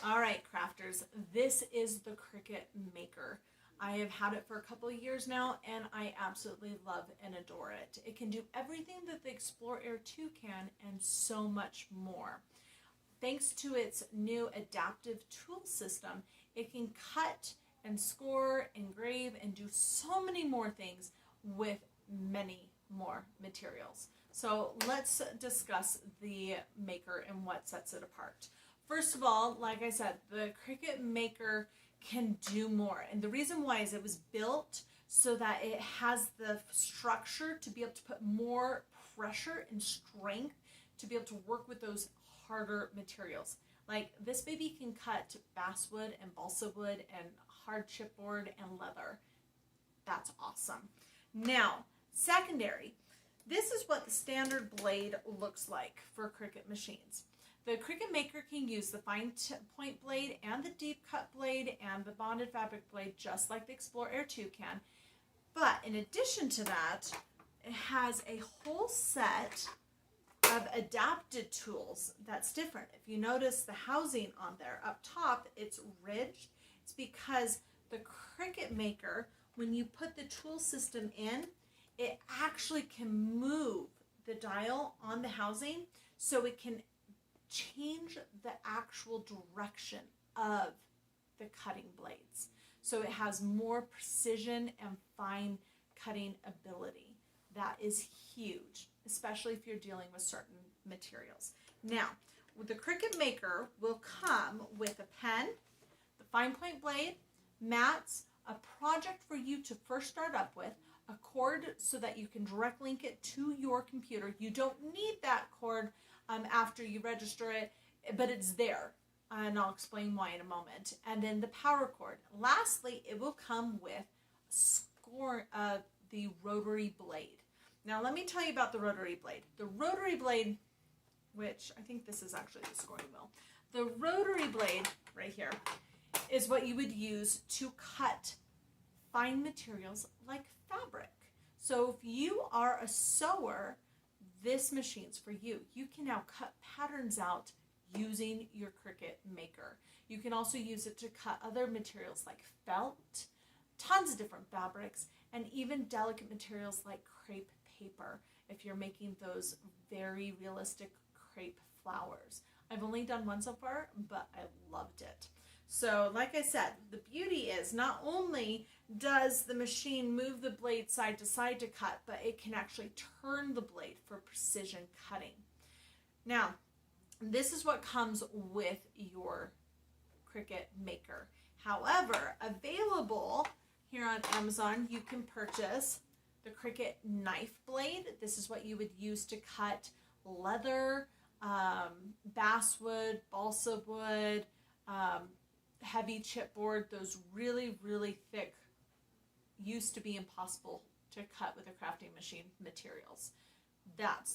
All right, crafters, this is the Cricut Maker. I have had it for a couple of years now, and I absolutely love and adore it. It can do everything that the Explore Air 2 can and so much more. Thanks to its new adaptive tool system, it can cut and score, engrave, and do so many more things with many more materials. So let's discuss the Maker and what sets it apart. First of all, like I said, the Cricut Maker can do more. And the reason why is it was built so that it has the structure to be able to put more pressure and strength to be able to work with those harder materials. Like this baby can cut basswood and balsa wood and hard chipboard and leather. That's awesome. Now, secondary, this is what the standard blade looks like for Cricut machines. The Cricut Maker can use the fine point blade and the deep cut blade and the bonded fabric blade just like the Explore Air 2 can. But in addition to that, it has a whole set of adapted tools that's different. If you notice the housing on there up top, it's ridged. It's because the Cricut Maker, when you put the tool system in, it actually can move the dial on the housing so it can change the actual direction of the cutting blades. So it has more precision and fine cutting ability. That is huge, especially if you're dealing with certain materials. Now, with the Cricut Maker will come with a pen, the fine point blade, mats, a project for you to first start up with, a cord so that you can direct link it to your computer. You don't need that cord after you register it, but it's there, and I'll explain why in a moment. And then the power cord. Lastly, it will come with the Rotary Blade. Now let me tell you about the Rotary Blade. The Rotary Blade, which I think this is actually the scoring wheel. The Rotary Blade right here is what you would use to cut fine materials like fabric. So if you are a sewer, this machine's for you. You can now cut patterns out using your Cricut Maker. You can also use it to cut other materials like felt, tons of different fabrics, and even delicate materials like crepe paper if you're making those very realistic crepe flowers. I've only done one so far, but I loved it. So like I said, the beauty is not only does the machine move the blade side to side to cut, but it can actually turn the blade for precision cutting. Now, this is what comes with your Cricut Maker. However, available here on Amazon, you can purchase the Cricut knife blade. This is what you would use to cut leather, basswood, balsa wood, heavy chipboard, those really, really thick, used to be impossible to cut with a crafting machine materials.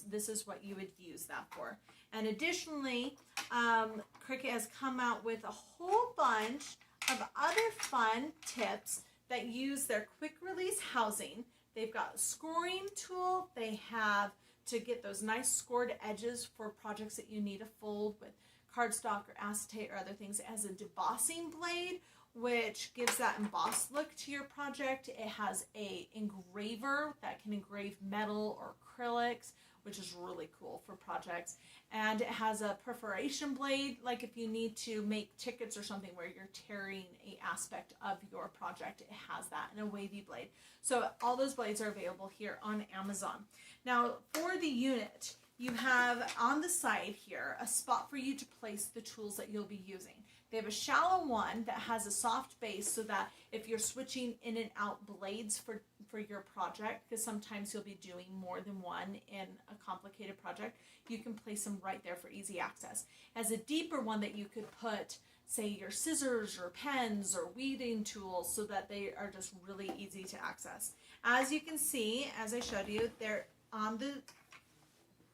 This is what you would use that for. And additionally, Cricut has come out with a whole bunch of other fun tips that use their quick release housing. They've got a scoring tool. They have to get those nice scored edges for projects that you need to fold with cardstock or acetate or other things. It has a debossing blade, which gives that embossed look to your project. It has a engraver that can engrave metal or acrylics, which is really cool for projects. And it has a perforation blade, like if you need to make tickets or something where you're tearing an aspect of your project, it has that, and a wavy blade. So all those blades are available here on Amazon. Now for the unit, you have on the side here a spot for you to place the tools that you'll be using. They have a shallow one that has a soft base so that if you're switching in and out blades for your project, because sometimes you'll be doing more than one in a complicated project, you can place them right there for easy access. As a deeper one that you could put, say, your scissors or pens or weeding tools so that they are just really easy to access. As you can see, as I showed you, they're on the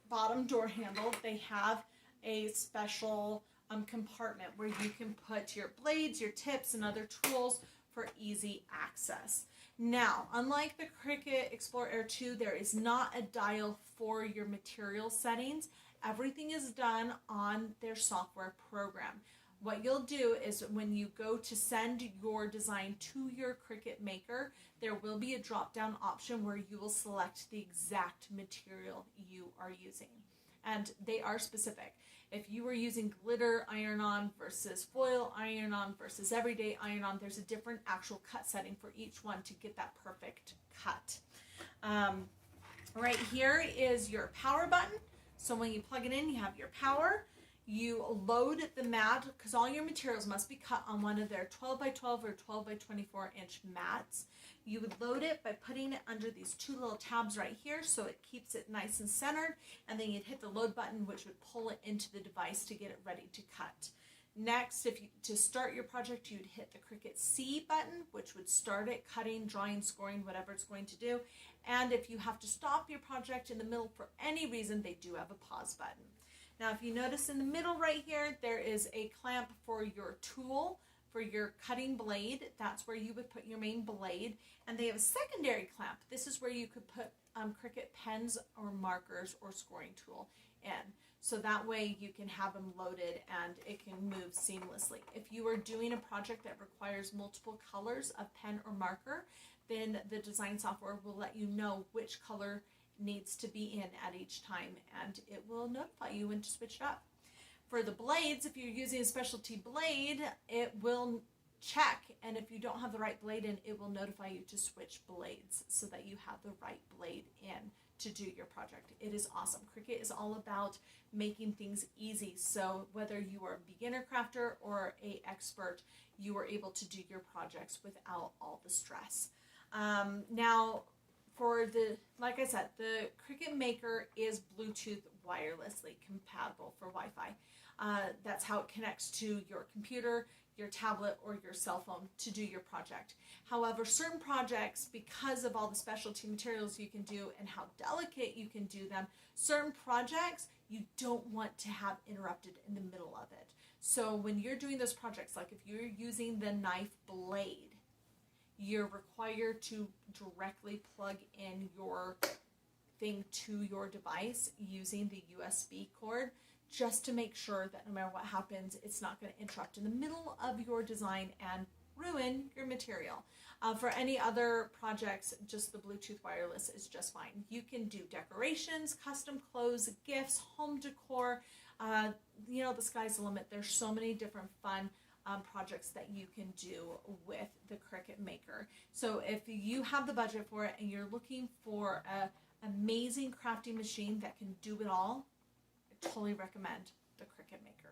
bottom door handle. They have a special compartment where you can put your blades, your tips, and other tools for easy access. Now, unlike the Cricut Explore Air 2, there is not a dial for your material settings. Everything is done on their software program. What you'll do is when you go to send your design to your Cricut Maker, there will be a drop-down option where you will select the exact material you are using. And they are specific. If you were using glitter iron-on versus foil iron-on versus everyday iron-on, there's a different actual cut setting for each one to get that perfect cut. Right here is your power button. So when you plug it in, you have your power. You load the mat, because all your materials must be cut on one of their 12 by 12 or 12 by 24 inch mats. You would load it by putting it under these two little tabs right here, so it keeps it nice and centered, and then you'd hit the load button, which would pull it into the device to get it ready to cut. Next, to start your project, you'd hit the Cricut C button, which would start it, cutting, drawing, scoring, whatever it's going to do. And if you have to stop your project in the middle for any reason, they do have a pause button. Now, if you notice in the middle right here, there is a clamp for your tool, for your cutting blade. That's where you would put your main blade. And they have a secondary clamp. This is where you could put Cricut pens or markers or scoring tool in. So that way you can have them loaded and it can move seamlessly. If you are doing a project that requires multiple colors of pen or marker, then the design software will let you know which color needs to be in at each time, and it will notify you when to switch it up. For the blades, if you're using a specialty blade, it will check, and if you don't have the right blade in, it will notify you to switch blades so that you have the right blade in to do your project. It is awesome. Cricut is all about making things easy, so whether you are a beginner crafter or an expert, you are able to do your projects without all the stress. Now, for like I said, the Cricut Maker is Bluetooth wirelessly compatible for Wi-Fi. That's how it connects to your computer, your tablet, or your cell phone to do your project. However, certain projects, because of all the specialty materials you can do and how delicate you can do them, certain projects you don't want to have interrupted in the middle of it. So when you're doing those projects, like if you're using the knife blade, you're required to directly plug in your thing to your device using the USB cord, just to make sure that no matter what happens, it's not going to interrupt in the middle of your design and ruin your material. For any other projects, just the Bluetooth wireless is just fine. You can do decorations, custom clothes, gifts, home decor. You know, the sky's the limit. There's so many different fun projects that you can do with the Cricut Maker. So if you have the budget for it and you're looking for an amazing crafting machine that can do it all, I totally recommend the Cricut Maker.